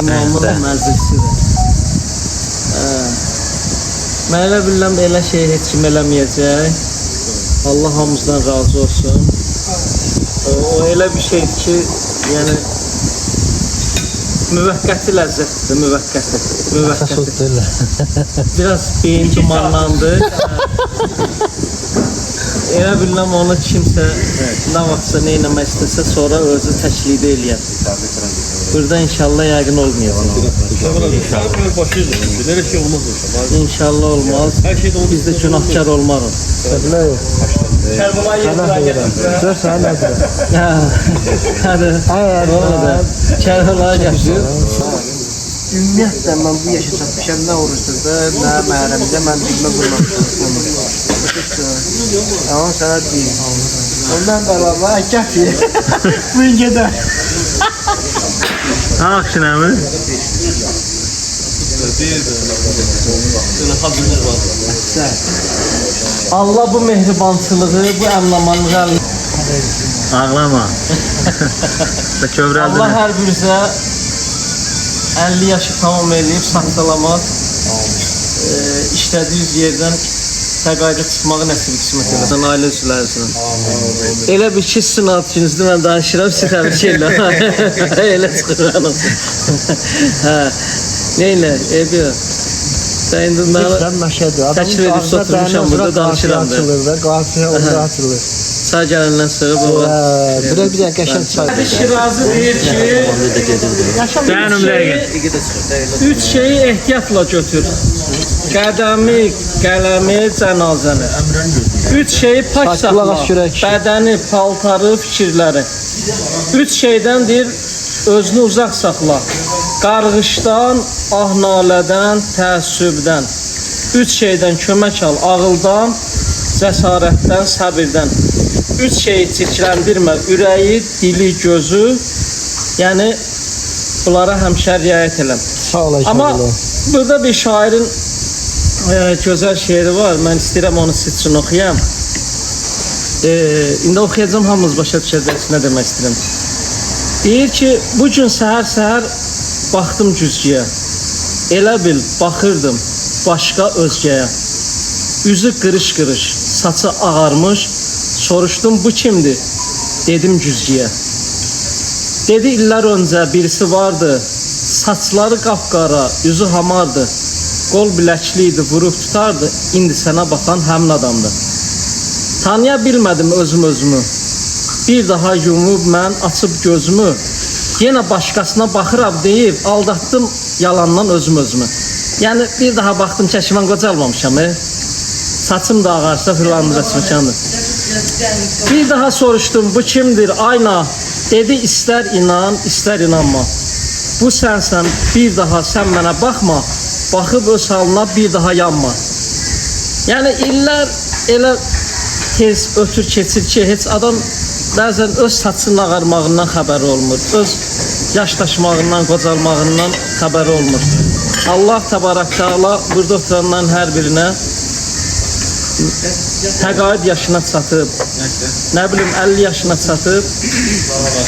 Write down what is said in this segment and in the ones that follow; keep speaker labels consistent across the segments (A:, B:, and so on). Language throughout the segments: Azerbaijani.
A: İmamın məclisidir. Mən elə bilirəm elə şey heç kim eləməyəcək. Allah hamımızdan razı olsun. O elə bir şeydir ki, yəni müvəqqəti ləzzətdir, müvəqqəti. Biraz beyin dumanlandı. Elə bilirəm onu kimsə nə vaxtsa nə etmək istəsə sonra özü təklid eləyər. Burada inşallah yəqin olmayacaq. İnşallah olmaz. Biz də günahkar olmarıq. Kərbalaya gətirir. Ümumiyyətlə mən bu yaşa çatmışam, nə oruçsuzda, nə məhrəmdə mən bilmə qurmamışam. Ama sana değil. Ondan da Allah kafi. Bu inceden.
B: Ha akşına mı?
A: Allah bu mehribançılığı, bu anlamanı
B: Ağlama.
A: Allah her birinizə 50 yaşı tamam edib, saxsalamaq, işlədiyiniz yerdən təqaüdə çıxmağı nəsib qismət eləsin, ailə üzvlərisin. Elə bir ki, sizin adınızda mən danışıram, siz təbrik elə. Elə çıxır anasın. Neylə, Ebiyo? Sən indi mənə təklif edib oturmuşam burada danışıram.
C: Qafiyə orada açılır.
A: Sağ gəlindən sonra baba.
C: Biraz bir dənə qəşəng çay.
A: Şirazı deyir ki,
B: Benim de.
A: üç şeyi ehtiyatla götür. Qədəmi, qələmi, cənazəni. Üç şeyi pak
C: Qulaq
A: saxla.
C: as görək.
A: Bədəni, paltarı, fikirləri. Üç şeydən deyir, özünü uzaq saxla. Qarğışdan, ah-nalədən, təəssübdən. Üç şeydən kömək al. Ağıldan, cəsarətdən, səbirdən. Üç şeyi çirkləndirmə. Ürəyi, dili, gözü. Yəni bunlara həmişə riayət elə.
C: Sağ ol
A: Amma
C: inşallah.
A: burada bir şairin gözəl şeiri var. Mən istəyirəm onu siz üçün oxuyam. İndi oxuyacağım, hamımız başa düşəcəksiniz nə demək istəyirəm. Deyir ki, bu gün səhər-səhər baxdım güzgüyə. Elə bil baxırdım başqa özgəyə. Üzü qırış-qırış, saçı ağarmış. Soruşdum bu kimdir? Dedim güzgüyə. Dedi illər öncə birisi vardı. Saçları qapqara, üzü hamardı. Qol biləkli idi, vurub tutardı. İndi sənə baxan həmin adamdır. Tanıya bilmədim özümü. Bir daha yumub mən açıb gözümü. Yenə başqasına baxıram deyib aldatdım yalandan özümü. Yəni bir daha baxdım ki, mən qocalmamışam. Saçım da ağarsa filanımıza çıxandır. Bir daha soruşdum bu kimdir ayna. Dedi istər inan, istər inanma. Bu sənsən, bir daha sən mənə baxma. Baxıb öz halına bir daha yanma. Yəni illər elə tez ötür keçir ki, heç adam bəzən öz saçının ağarmağından xəbəri olmur. Öz yaşdaşmağından, qocalmağından xəbəri olmur. Allah təbarək təala burada oturanların hər birinə təqaüd yaşına çatıb, nə bilim 50 yaşına çatıb,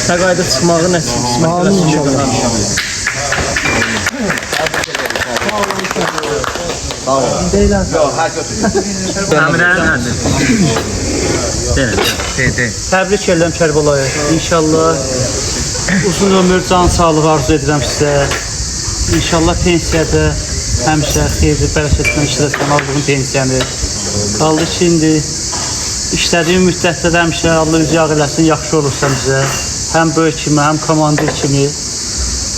A: təqaüdə çıxmağı nəsib etsin.
D: Təbrik edirəm Kərbalaya. İnşallah uzun ömür, can sağlığı arzu edirəm sizə. İnşallah pensiyada həmişə xeyirli, bərəkətlə işləsən aldığın pensiyanı. Qaldı ki, indi işlədiyin müddətdə də həmişə Allah üzü yağ eləsin, yaxşı olursan bizə. Həm böyük kimi, həm komandir kimi.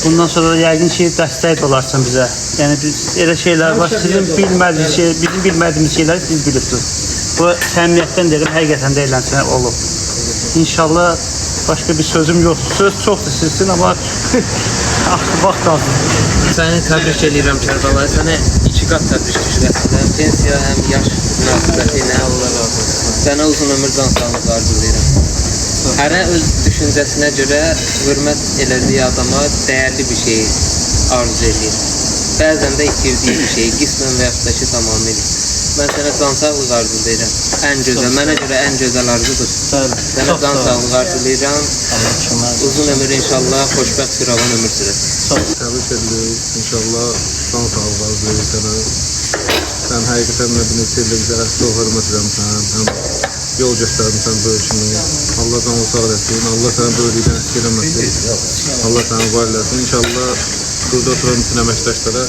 D: Bundan sonra yəqin ki, dəstək olarsan bizə. Yəni biz elə şeylər var, sizin bilmədiyiniz şey, bizim bilmədiyimiz şeyləri siz bilirsiniz. Bu səmimiyyətdən deyirəm, həqiqətən də elənsənə olub. İnşallah başqa bir sözüm yoxdur. Söz çoxdur sizsin, amma vaxt azdır.
E: Səni təbrik edirəm Kərbalay. Sənə iki qat təbrik düşürəm. Pensiya həm yaş münasibəti ilə Allah razı olsun. Sənə uzun ömür, can sağlığı arzulayıram. Hərə öz düşüncəsinə görə hörmət elədiyi adama dəyərli bir şey arzu edir. Bəzən də itirdiyi bir şey, qismən və yaxud da ki, tamamilə. Mən sənə can sağlığı arzulayıram. Ən gözəl, mənə görə ən gözəl arzudur. Sənə can sağlığı arzulayıram. Uzun ömür inşallah, xoşbəxt firavan ömür sürəsin.
F: Təbrik edirik. İnşallah can sağlığı arzulayırıq sənə. Sən həqiqətən də bir neçə ildə bizə çox hörmət edirsən. Həm yol göstərmişsən böyükünü. Allah canı sağ eləsin. Allah səni böyüklükdən əksik eləməsin. Allah səni var eləsin. İnşallah burada oturan bütün əməkdaşlara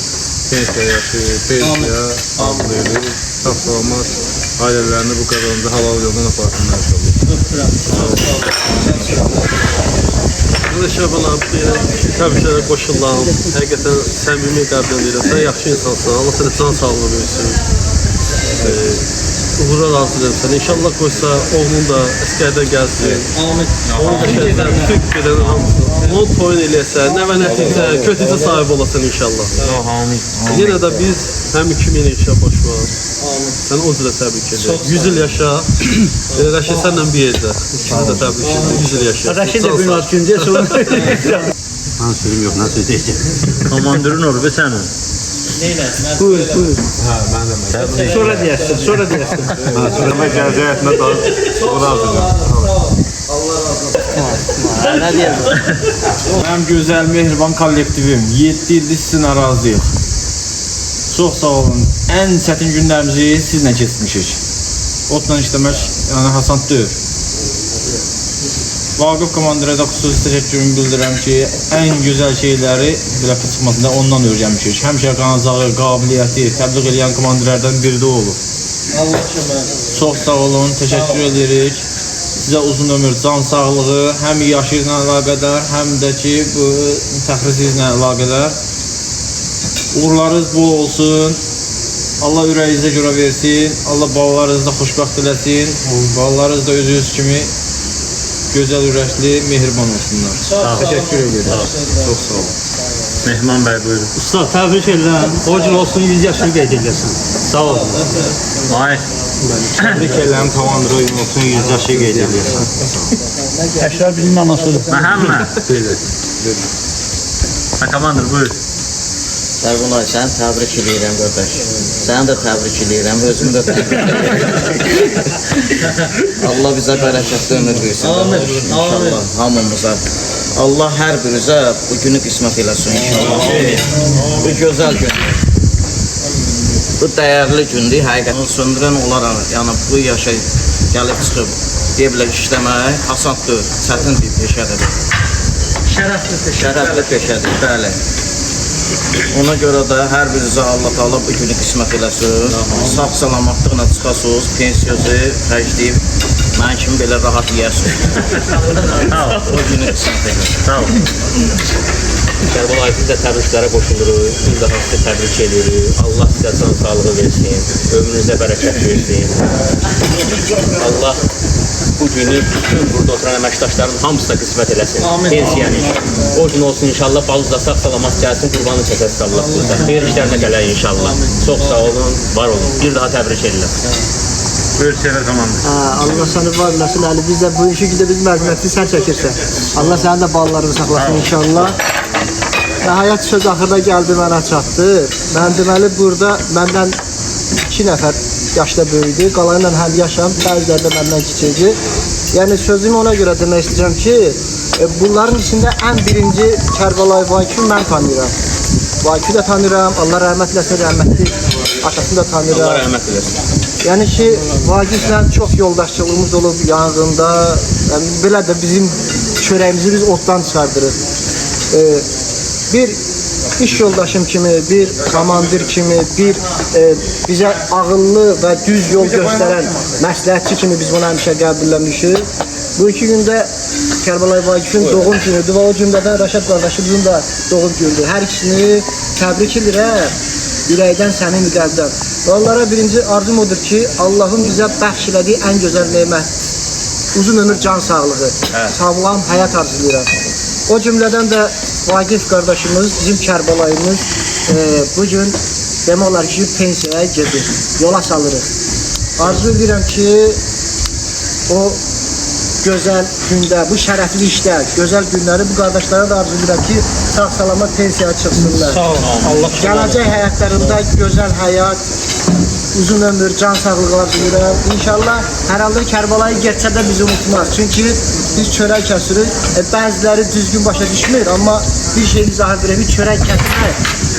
F: pensiya yaşı, pensiya arzulayırıq. Sağ salamat ailələrini bu qazanca halal yoldan aparsınlar inşallah.
G: Burada Şəban abi təbriklərə qoşulam. Həqiqətən səmimi qəlbdən deyirəm. Sən yaxşı insansan. Allah sənə can sağlığı versin. Uğurlar arzulayıram sənə. İnşallah qoysa oğlun da əskərdən gəlsin. Amin. Onun da şəhərdən bütün gedən hamısı. Onun toyun eləyəsən, nəvə nəticə, kötücə sahib olasan inşallah. Amin. Yenə də biz həm 2000 yaşa baş var. Sən o cürə təbrik edirəm. 100 il yaşa. Rəşid sənlə bir yerdə. İkisi də təbrik edirəm. 100 il yaşa.
D: Rəşid də gün var gündə sonra.
B: Ben sözüm yok, nasıl ödeyeceğim? Komandirin olur ve senin.
D: Buyur. Sonra deyərsən, sonra deyərsən.
F: Sonra gələcək həyatına daha razıdır.
A: Nə deyəm?
H: Mənim gözəl, mehriban kollektivim. 7 ildir sizin arazıyıq. Çox sağ olun. Ən çətin günlərimizi sizlə keçmişik. Otla işləmək, yəni Hasan deyil. Vaqif komandirə də xüsusi təşəkkürümü bildirirəm ki, ən gözəl şeyləri belə çıxmasında ondan öyrənmişik. Həmişə qanacağı, qabiliyyəti, təbliğ edən komandirlərdən biri də olub.
A: Allah kömək.
H: Çox sağ olun, təşəkkür edirik. sizə uzun ömür, can sağlığı, həm yaşı ilə əlaqədar, həm də ki, bu təxrisinizlə əlaqədar. Uğurlarınız bol olsun. Allah ürəyinizə görə versin. Allah balalarınızı da xoşbəxt eləsin. Balalarınız da özünüz kimi gözəl ürəkli, mehriban olsunlar. Təşəkkür edirəm. Çox sağ olun.
B: Mehman bəy buyurun.
D: Usta, təbrik edirəm. O gün olsun 100 yaşını qeyd edirsən. Sağ ol.
B: Ay.
H: Təbrik edirəm, komandır oyun olsun, 100 yaşı qeyd edirsən.
D: Təkrar bizim anasıdır.
B: Məhəmməd. Komandır buyur.
I: Sərvunay, sən təbrik edirəm qardaş. Səni də təbrik edirəm, özümü də təbrik edirəm. Allah bizə bərəkətli ömür versin.
A: Amin.
I: İnşallah hamımıza. Allah hər birinizə bu günü qismət eləsin inşallah. Bu gözəl gündür. Bu dəyərli gündür. Həqiqətən söndürən olaraq, yəni bu yaşa gəlib çıxıb deyə bilər işləmək asandır, çətin bir peşədir. Şərəfli peşədir, bəli. Ona görə də hər birinizə Allah Taala bu günü qismət eləsin. Sağ salamatlıqla çıxasınız, pensiyanızı xərcləyib mən kimi belə rahat yeyəsiniz. O günü qismət eləsin.
B: Sağ ol.
J: Kərbalay, biz də təbriklərə qoşuluruq. Biz daha sizə təbrik edirik. Allah sizə can sağlığı versin. Ömrünüzə bərəkət versin. Allah bu günü bütün burada oturan əməkdaşların hamısına qismət eləsin. Pensiyanı. O gün olsun inşallah. Balınızda sağ salamat gəlsin. Qurbanı çəkəsiz Allah burada. Xeyir işlərinə gələk inşallah. Çox sağ olun, var olun. Bir daha təbrik edirəm.
B: Buyur Sefer komandır.
C: Allah səni var eləsin. Əli biz də bugünkü gündə biz məzuniyyəti sən çəkirsən. Allah sənin də ballarını saxlasın inşallah. Nəhayət söz axırda gəldi mənə çatdı. Mən deməli burada məndən 2 nəfər yaşda böyüdü. Qalanla həm yaşam, bəziləri də məndən kiçikdir. Yəni sözümü ona görə demək istəyirəm ki, bunların içində ən birinci Kərbalay Vakif'i mən tanıyıram. Vakif'i də tanıyıram. Allah rəhmət eləsin, rəhmətli atasını da tanıyıram.
J: Allah rəhmət eləsin.
C: Yəni ki, Vakif'lə çox yoldaşlığımız olub yanğında. Yəni, belə də bizim çörəyimizi biz otdan çıxardırıq. Bir iş yoldaşım kimi, bir komandir kimi, bir bizə ağıllı və düz yol göstərən məsləhətçi kimi biz bunu həmişə qəbulləmişik. Bu 2 gündə Kərbalay Vakif'in doğum günüdür və o cümlədən Rəşad qardaşımızın da doğum günüdür. Hər ikisini təbrik edirəm, ürəkdən, səmimi qəlbdən. Və onlara birinci arzum odur ki, Allahın bizə bəxş elədiyi ən gözəl nemət, uzun ömür, can sağlığı, sağlam həyat arzulayıram. O cümlədən də Vagif qardaşımız, bizim Kərbalayımız bugün demək olar ki, pensiyaya gedir, yola salırıq. Arzu edirəm ki, o gözəl gündə, bu şərəfli işdə, gözəl günləri bu qardaşlara da arzu edirəm ki, sağ-salamat pensiyaya çıxsınlar.
D: Sağ olun. Allah
C: Gələcək həyatlarında gözəl həyat, uzun ömür, can sağlığı arzu edirəm. İnşallah hər halda Kərbalayı getsə də bizi unutmaz. Çünki biz çörək kəsirik. Bəziləri düzgün başa düşmür, amma bir şeyini izah edirəm ki, çörək kəsirək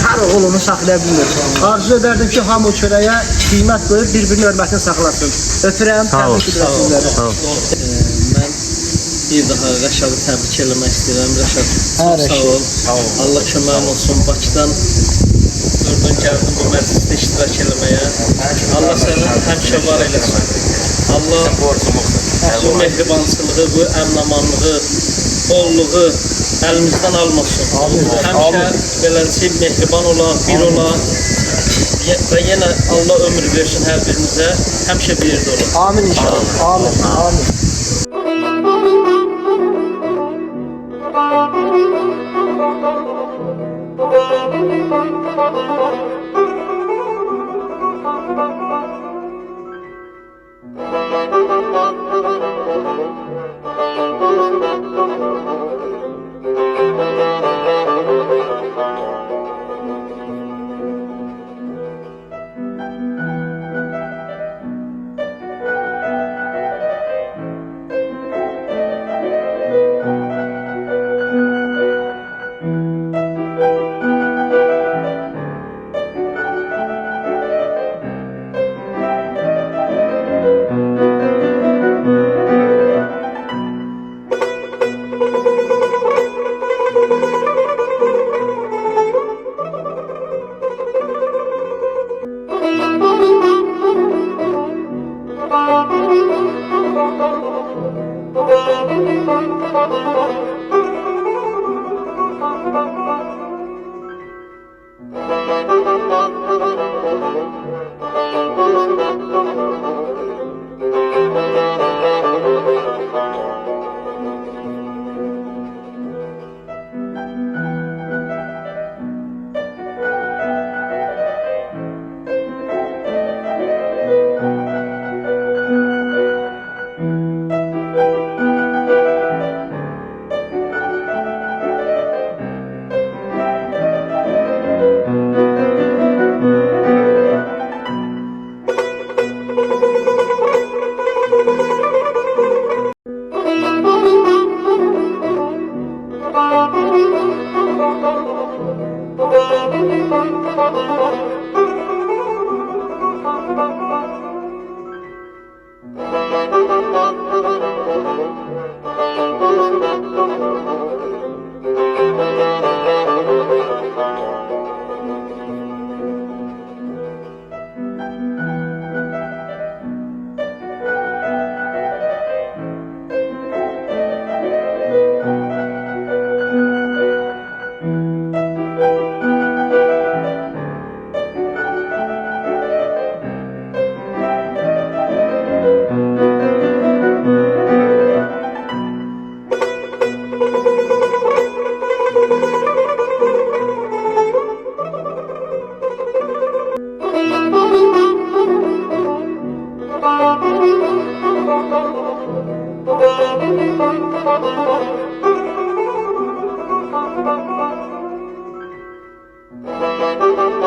C: hər oğul onu saxlaya bilmir. Arzu edərdim ki, hamı o çörəyə qiymət qoyub bir-birinin hörmətini saxlasın. Öpürəm, təbrik edirəm sizləri.
A: Mən bir daha Rəşadı təbrik eləmək istəyirəm. Rəşad, çox sağ ol. Allah köməyin olsun. Bakıdan dördün gəldim bu məclisdə iştirak eləməyə. Allah səni həmişə var eləsin. Allah bu mehribançılığı, bu əminamanlığı, bolluğu əlimizdən almasın. Həmişə beləncə mehriban olan, bir olan və yenə Allah ömür versin hər birinizə. Həmişə bir yerdə olun.
C: Amin inşallah. Amin. Amin.
K: Thank you.